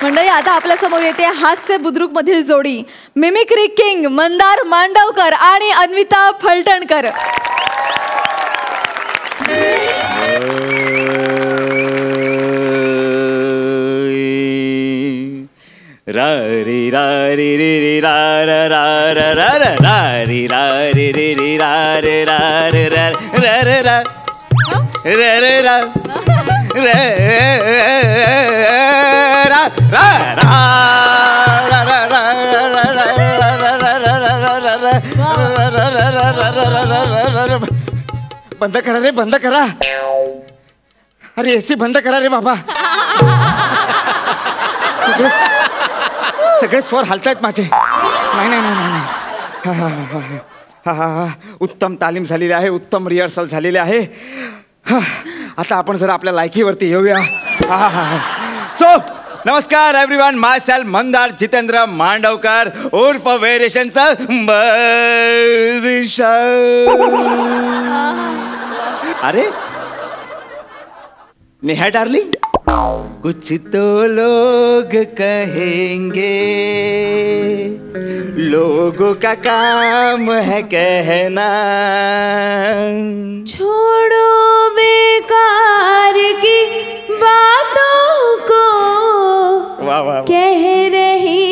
मंडळी, आता आपल्या समोर येते हास्य बुद्रुक मधील जोडी, मिमिक्री किंग मंदार मांडवकर आणि अन्विता फलटणकर. रा रे रा रे रे रे रा रा रा रा रा रा रा रे रा रे रे रे रा रे रा रे रा रा रे रा रे रे रा रे रा रा रा. बंद करा रे, बंद करा. अरे एसी बंद करा रे बाबा. सगळे स्वर हलतायत माझे. नाही नाही नाही नाही. हा हा हा हा हा हा. उत्तम तालीम झालेली आहे, उत्तम रिहर्सल झालेली आहे. आता आपण जरा आपल्या लायकीवरती येऊया. हा हा हा. सो नमस्कार एव्हरीवन, माय सेल्फ मंदार जितेंद्र मांडवकर उर्फ व्हेरिएशनचा अरे नेहा डार्लिंग, कुछ तो लोग कहेंगे, लोगों का काम है कहना. छोड़ो बेकार की बातों को, वाह वाह. कह रही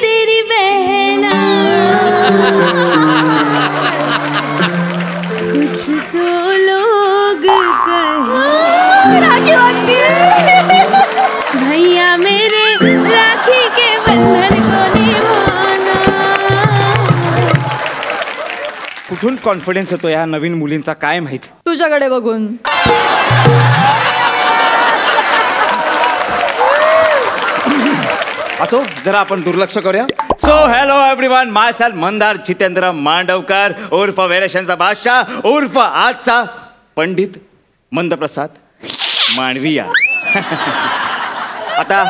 तेरी बहना. कुछ तो लोग भैया मेरे राखी के बंधन को निभाना. कुठून कॉन्फिडन्स येतो या नवीन मुलींचा काय माहित. तुझ्याकडे बघून. असो, जरा आपण दुर्लक्ष करूया. सो हॅलो एव्हरीवन, माय सेल्फ मंदार जितेंद्र मांडवकर उर्फ व्हेरिएशनचा बादशाह उर्फ आजचा पंडित मंदप्रसाद मांडविया. आता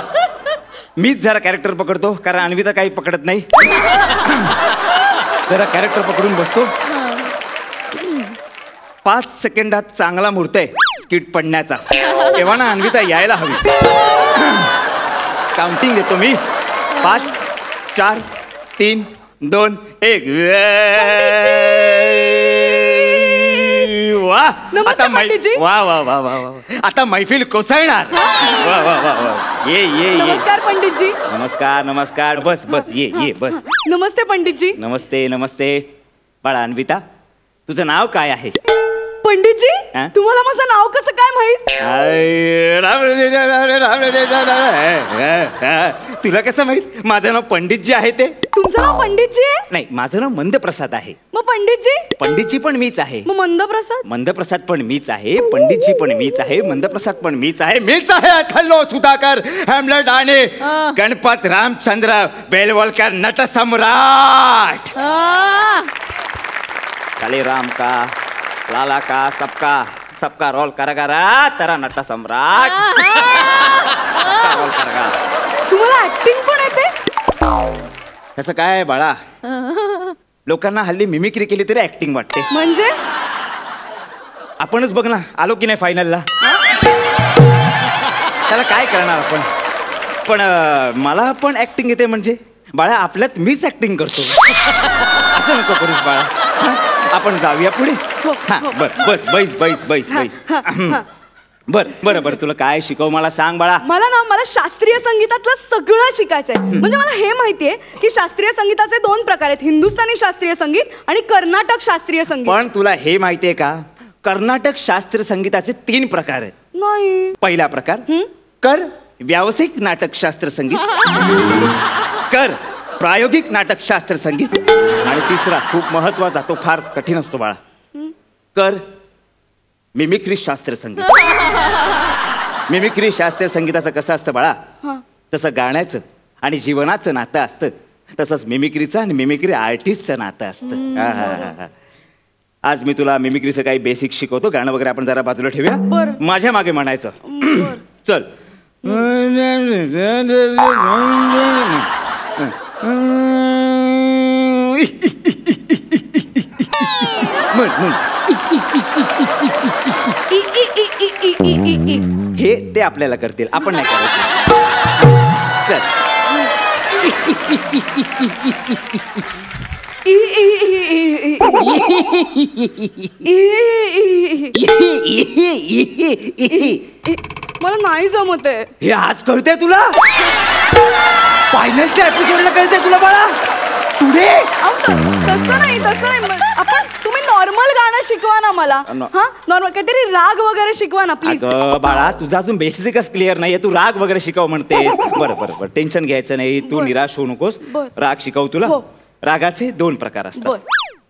मीच जरा कॅरेक्टर पकडतो, कारण अन्विता काही पकडत नाही. जरा कॅरेक्टर पकडून बसतो. 5 सेकंदात चांगला मुहूर्त आहे स्किट पडण्याचा, तेव्हा ना अन्विता यायला हवी. काउंटिंग देतो मी. 5 4 3 2 1. वा आता वा वा वा वा वा. आता मैफिल कोसळणार. वा वा वा वा. ये ये ये. नमस्कार पंडितजी. नमस्कार नमस्कार. बस बस ये ये बस. नमस्ते पंडितजी. नमस्ते नमस्ते. बाळा अन्विता, तुझं नाव काय आहे? पंडितजी, तुम्हाला माझं नाव कसं काय माहित? तुला कसं माहित माझं नाव पंडितजी आहे ते? तुमचं नाव पंडितजी आहे? नाही, माझं नाव मंदप्रसाद आहे. मग पंडितजी? पंडितजी पण मीच आहे. मग मंदप्रसाद? मंदप्रसाद पण मीच आहे, पंडितजी पण मीच आहे, मंदप्रसाद पण मीच आहे. मीच आहे अथल्लो सुधाकर, हॅमलेट आणि गणपत रामचंद्र बेलवलकर नटसम्राट. काले राम का लाला का सबका रोल करेगा तेरा नट सम्राट. रोल करेगा. तुम्हाला ऍक्टिंग पण येते? तसं काय बाळा, लोकांना हल्ली मिमिक्री केली तरी ऍक्टिंग वाटते. म्हणजे आपणच बघ ना, आलो की नाही फायनलला. त्याला काय करणार आपण. पण मला पण ऍक्टिंग येते म्हणजे बाळा, आपल्यात मीच ऍक्टिंग करतो. असं नको करूस बाळा. आपण जाऊया पुढे. बर बस बैस बैस बैस बैस. बर बरं बरं, तुला काय शिकव मला सांग बाळा. मला शास्त्रीय संगीतातलं सगळं शिकायचंय. म्हणजे मला हे माहितीये की शास्त्रीय संगीताचे 2 प्रकार आहेत, हिंदुस्थानी शास्त्रीय संगीत आणि कर्नाटक शास्त्रीय संगीत. पण तुला हे माहितीये का, कर्नाटक शास्त्रीय संगीताचे 3 प्रकार आहेत. नाही. पहिला प्रकार कर व्यावसायिक नाटकशास्त्र संगीत, कर प्रायोगिक नाटकशास्त्र संगीत, आणि तिसरा खूप महत्वाचा, तो फार कठीण असतो बाळा, कर मिमिक्री शास्त्र संगीत. मिमिक्री शास्त्रीय संगीताचं कसं असतं बाळा, तसं गाण्याचं आणि जीवनाचं नातं असतं, तसंच मिमिक्रीचं आणि मिमिक्री आर्टिस्टचं नातं असतं. आज मी तुला मिमिक्रीचं काही बेसिक शिकवतो. गाणं वगैरे आपण जरा बाजूला ठेवूया. माझ्या मागे म्हणायचं. चल. हे ते आपल्याला करतील, आपण नाही करायचं. मला नाही जमत आहे हे. आज कळतंय तुला? फायनलच्या एपिसोडला कळतंय तुला बाळा? पुढे तसं नाही आपण, तुम्ही नॉर्मल गाणं शिकवा ना मला. हा, नॉर्मल काहीतरी राग वगैरे शिकवा ना प्लीज. बाळा, तुझा अजून बेसिकच क्लिअर नाहीये, तू राग वगैरे शिकव म्हणतेस. बरं बरं बरं, टेन्शन घ्यायचं नाही, तू निराश होऊ नकोस. राग शिकव तुला. रागाचे 2 प्रकार असतात.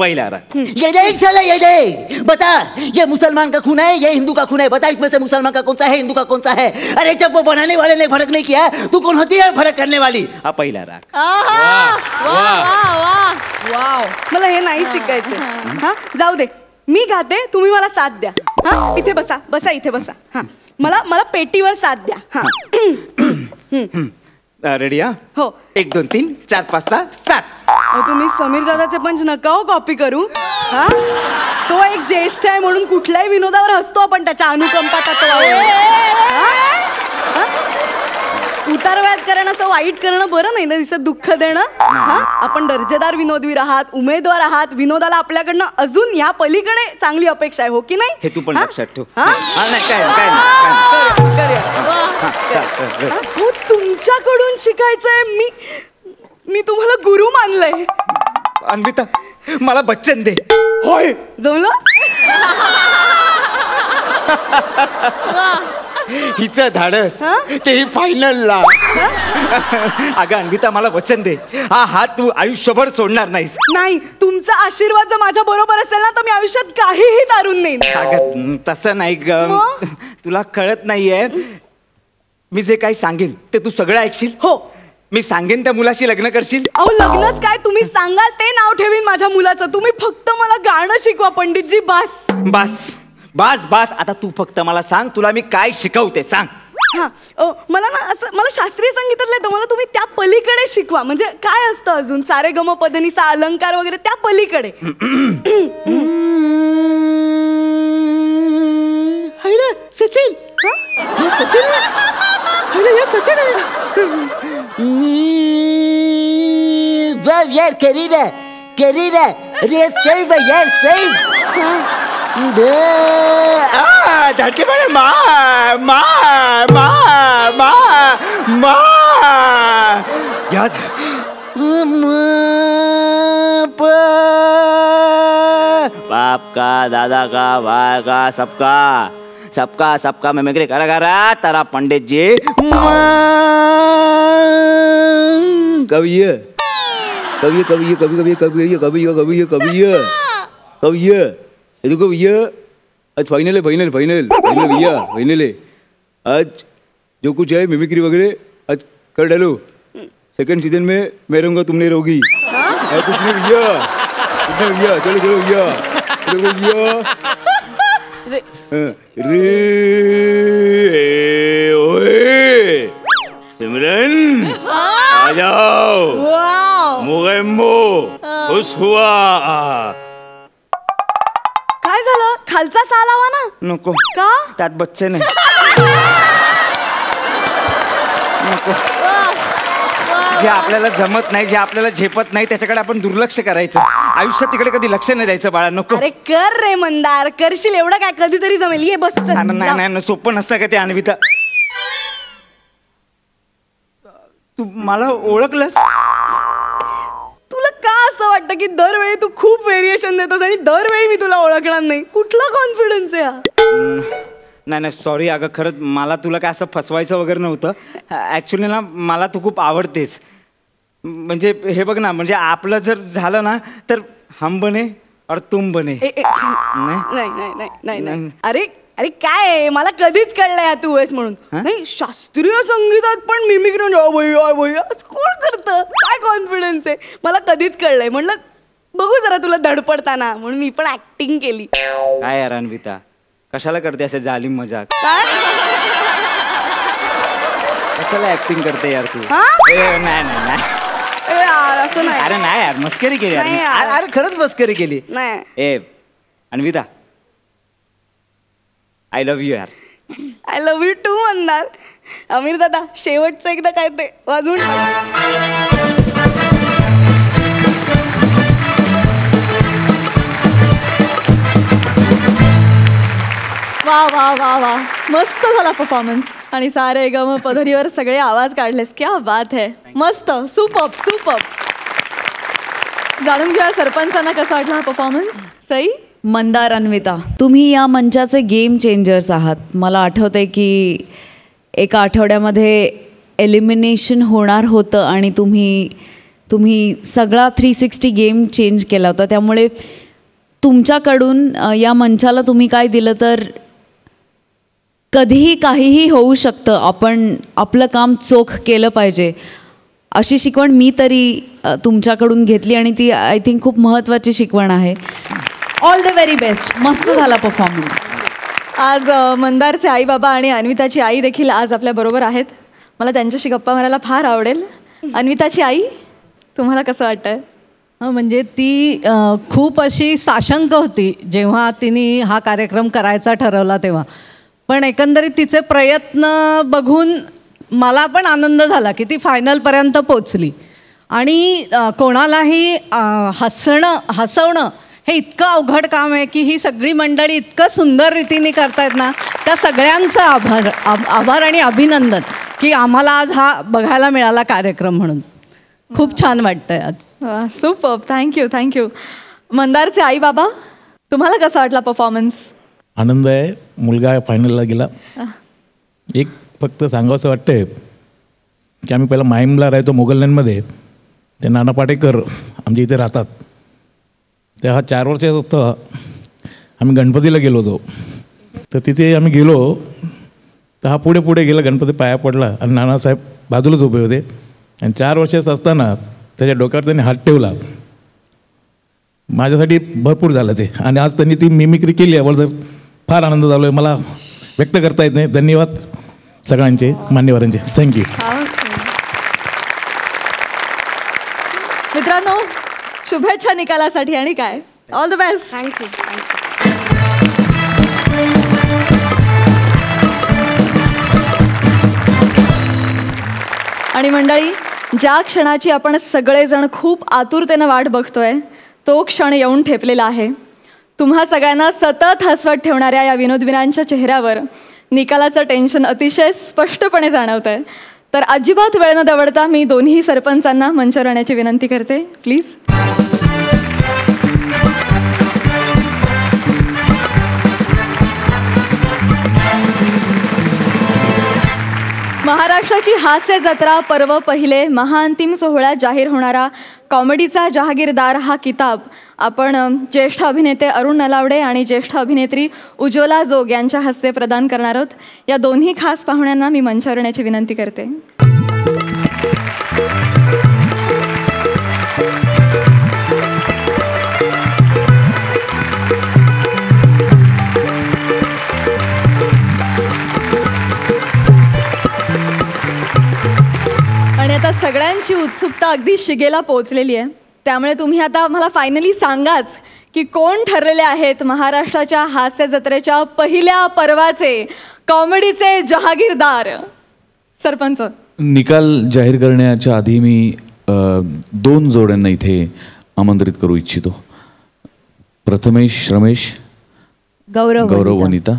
पहला राग। ये देख साला ये देख, बता ये मुसलमान का खून है ये हिंदू का खून है, बता इसमें से मुसलमान का कौन सा है हिंदू का कौन सा है? अरे जब वो बनाने वाले ने फर्क नहीं किया तू कौन होती है फर्क करने वाली? हा पहिला राग। वाव, मला हे नाही शिकायचं. हा जाऊ दे, मी गाते तुम्ही मला साथ द्या. हा इथे बसा बसा इथे बसा. हा मला मला पेटीवर साथ द्या. हा रेडी? हा हो. 1 2 3 4 5 6 7. तुम्ही समीर दादाचे पंच नका हो कॉपी करू. हा तो एक ज्येष्ठ आहे म्हणून कुठल्याही विनोदावर हसतो आपण त्याच्या अनुकंपा तत्वावर. उतारवयात करणं असं वाईट करणं बरं नाही ना, दिसत दुःख देणं. हा आपण दर्जेदार विनोदवीर आहात, उमेदवार आहात, विनोदाला आपल्याकडनं अजून या पलीकडे चांगली अपेक्षा आहे, हो की नाही? हे तू पण लक्षात ठेव. तुमच्याकडून शिकायचंय. मी तुम्हाला गुरु मानलंय. अन्विता मला बच्चन दे. होय जमलं. हिचं धाडस तेही फायनलला. अगं अन्विता मला वचन दे, हा हात तू आयुष्यभर सोडणार नाहीस. नाही, तुमचा आशीर्वाद जर माझ्या बरोबर असेल ना तर मी आयुष्यात काहीही तारून नेईन. अगं तसं नाही ग, तुला कळत नाहीये. मी जे काही सांगेन ते तू सगळं ऐकशील? हो. मी सांगेन त्या मुलाशी लग्न करशील? अहो लग्नच काय, तुम्ही सांगाल ते नाव ठेवीन माझ्या मुलाचं. तुम्ही फक्त मला गाणं शिकवा पंडितजी. बस बस बस बस. आता तू फक्त मला सांग, तुला मी काय शिकवते सांग. हा मला ना असं, मला शास्त्रीय संगीतातलं येतं, मला तुम्ही त्या पलीकडे शिकवा. म्हणजे काय असतं अजून, सारे गम पदनीचा अलंकार वगैरे त्या पलीकडे. सचिन सचिन सचिन यार करीना करीना रे सेव यार सेव. धडके पडे मा मा मा मा मा याद बाप का दादा का भाई का सबका सबका सबका मिमिक्री करा करा तारा पंडित जी. कवि कवि कवि कवि कवि कवि कवि कवि कवि कवि देखो भैया आज फाइनल है, फाइनल फाइनल फाइनल भैया फाइनल है. आज जो कुछ है मिमिक्री वगैरह आज कर डालो. सेकंड सीजन में मैं रहूँगा, तुम नहीं रहोगी. कुछ नहीं भैया, कुछ नहीं भैया. चलो चलो भैया, चलो भैया. रे ओए सिमरन आ जाओ. मोगेम्बो खुश हुआ. काय झालं, खालचा साल हवा ना? नको. का? त्यात बच्चे नाही. नको. जे आपल्याला जमत नाही, जे आपल्याला झेपत नाही त्याच्याकडे आपण दुर्लक्ष करायचं. आयुष्यात तिकडे कधी लक्ष नाही द्यायचं बाळा. नको. अरे कर रे मंदार, करशील एवढं काय, कधीतरी जमेल. ये बस. नाही नाही सोपं नसतं का ते अन्विता. तू मला ओळखलंस? तुला का असं वाटतं की दरवेळी तू खूप व्हेरिएशन देतोस आणि दरवेळी मी तुला ओळखणार नाही? कुठला कॉन्फिडन्स आहे हा? नाही नाही सॉरी अगं, खरंच मला तुला काय असं फसवायचं वगैरे नव्हतं. ॲक्च्युली ना मला तू खूप आवडतेस. म्हणजे हे बघ ना, म्हणजे आपलं जर झालं ना तर हम बने और तुम बने. नाही नाही नाही. अरे अरे काय, मला कधीच कळलंय तू आहेस म्हणून. नाही, शास्त्रीय संगीतात पण मिमिक्री कोण करतं? काय कॉन्फिडन्स आहे? मला कधीच कळलंय. म्हणलं बघू जरा तुला धडपडताना, म्हणून मी पण ऍक्टिंग केली. काय यार अन्विता, कशाला करते असे जालिम मजाक? काय कशाला ऍक्टिंग करते यार तू? नाही नाही नाही असं नाही. अरे नाही यार, मस्करी केली. अरे खरंच मस्करी केली. नाही ए अन्विता, आय लव्ह यू यार. आय लव्ह यू टू म्हणणार. अमीर दादा शेवटचं एकदा काय ते वाजवून. वा वा वा वा, मस्त झाला परफॉर्मन्स. आणि सारे गम पधरीवर सगळे आवाज काढलेस. क्या बात है, मस्त, सुपर्ब सुपर्ब. जाणून घ्या सरपंचांना कसा वाटला हा परफॉर्मन्स. सई? मंदार, अन्विता, तुम्ही या मंचाचे गेम चेंजर्स आहात. मला आठवतंय की एका आठवड्यामध्ये एलिमिनेशन होणार होतं आणि तुम्ही तुम्ही सगळा 360 गेम चेंज केला होता. त्यामुळे तुमच्याकडून या मंचाला तुम्ही काय दिलं तर कधीही काहीही होऊ शकतं, आपण आपलं काम चोख केलं पाहिजे अशी शिकवण मी तरी तुमच्याकडून घेतली आणि ती आय थिंक खूप महत्त्वाची शिकवण आहे. All the very best. मस्त झाला परफॉर्मन्स. आज मंदारचे आई बाबा आणि अन्विताची आई देखील आज आपल्या बरोबर आहेत. मला त्यांच्याशी गप्पा मारायला फार आवडेल. अन्विताची आई, तुम्हाला कसं वाटतंय? म्हणजे ती खूप अशी साशंक होती जेव्हा तिने हा कार्यक्रम करायचा ठरवला तेव्हा. पण एकंदरीत तिचे प्रयत्न बघून मला पण आनंद झाला की ती फायनलपर्यंत पोचली. आणि कोणालाही हसवणं हे इतकं अवघड काम आहे की ही सगळी मंडळी इतकं सुंदर रीतीने करतायत ना, त्या सगळ्यांचा आभार आणि अभिनंदन की आम्हाला आज हा बघायला मिळाला कार्यक्रम म्हणून. खूप छान वाटतंय आज. सुपर. थँक्यू. मंदारचे आई बाबा, तुम्हाला कसा वाटला परफॉर्मन्स? आनंद आहे. मुलगा फायनलला गेला. एक फक्त सांगावंसं वाटतंय की आम्ही पहिला माहीमला राहायचो मोगलनमध्ये. ते नाना पाटेकर आमच्या इथे राहतात. तेव्हा 4 वर्षाचं असतं आम्ही गणपतीला गेलो होतो. तर तिथे आम्ही गेलो तर हा पुढे गेला, गणपती पाया पडला आणि नानासाहेब बाजूलाच उभे होते. आणि 4 वर्षाचं असताना त्याच्या डोक्यावर त्यांनी हात ठेवला. माझ्यासाठी भरपूर झालं ते. आणि आज त्यांनी ती मिमिक्री केली यावर फार आनंद झालो आहे. मला व्यक्त करता येत नाही. धन्यवाद सगळ्यांचे, मान्यवरांचे. थँक्यू. मित्रांनो, शुभेच्छा निकालासाठी आणि काय ऑल द बेस्ट. थँक्यू. आणि मंडळी, ज्या क्षणाची आपण सगळेजण खूप आतुरतेनं वाट बघतोय तो क्षण येऊन ठेपलेला आहे. तुम्हा सगळ्यांना सतत हसवत ठेवणाऱ्या या विनोदवीरांच्या चेहऱ्यावर निकालाचं टेन्शन अतिशय स्पष्टपणे जाणवत आहे. तर अजिबात वेळ न दवडता मी दोन्ही सरपंचांना मंचावर येण्याची विनंती करते, प्लीज. महाराष्ट्राची हास्य जत्रा पर्व पहिले महाअंतिम सोहळ्यात जाहीर होणारा कॉमेडीचा जहागीरदार हा किताब आपण ज्येष्ठ अभिनेते अरुण नलावडे आणि ज्येष्ठ अभिनेत्री उज्ज्वला जोग यांच्या हस्ते प्रदान करणार आहोत. या दोन्ही खास पाहुण्यांना मी मंचावर येण्याची विनंती करते. आणि आता सगळ्यांची उत्सुकता अगदी शिगेला पोहोचलेली आहे. त्यामुळे तुम्ही आता मला फायनली सांगाच की कोण ठरलेले आहेत महाराष्ट्राच्या हास्य जत्रेच्या पहिल्या पर्वाचे कॉमेडीचे जहागीरदार. सरपंच. निकाल जाहीर करण्याच्या आधी मी 2 जोड्यांना इथे आमंत्रित करू इच्छितो. प्रथमेश रमेश, गौरव वनिता.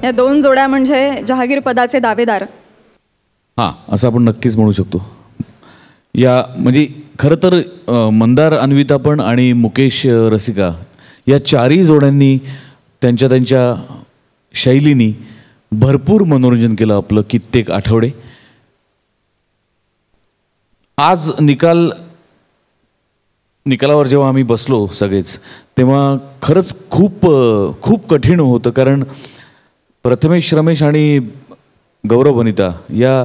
या 2 जोड्या म्हणजे जहागीर पदाचे दावेदार. हां, असं आपण नक्कीच म्हणू शकतो. या म्हणजे खरं तर मंदार, अन्विता पण आणि मुकेश रसिका या 4ही जोड्यांनी त्यांच्या शैलीनी भरपूर मनोरंजन केलं आपलं कित्येक आठवडे. आज निकालावर जेव्हा आम्ही बसलो सगळेच तेव्हा खरंच खूप कठीण होतं. कारण प्रथमेश रमेश आणि गौरव वनिता या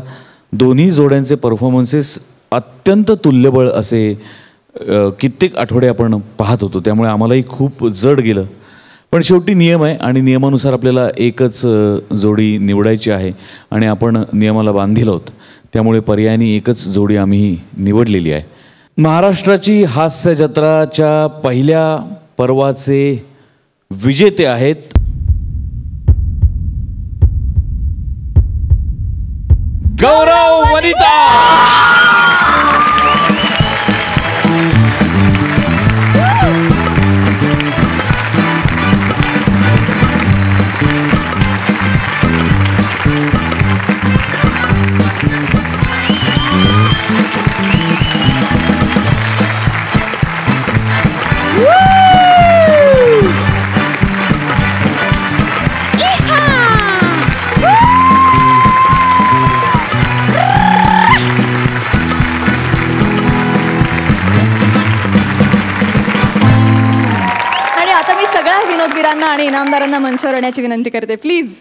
दोन्ही जोड्यांचे परफॉर्मन्सेस अत्यंत तुल्यबळ असे कित्येक आठवडे आपण पाहत होतो. त्यामुळे आम्हालाही खूप जड गेलं. पण शेवटी नियम आहे आणि नियमानुसार आपल्याला एकच जोडी निवडायची आहे आणि आपण नियमाला बांधील आहोत. त्यामुळे पर्यायाने एकच जोडी आम्ही निवडलेली आहे. महाराष्ट्राची हास्य जत्राच्या पहिल्या पर्वाचे विजेते आहेत गौरव वनिता. विनोदवीरांना आणि इनामदारांना मंचावर येण्याची विनंती करते प्लीज.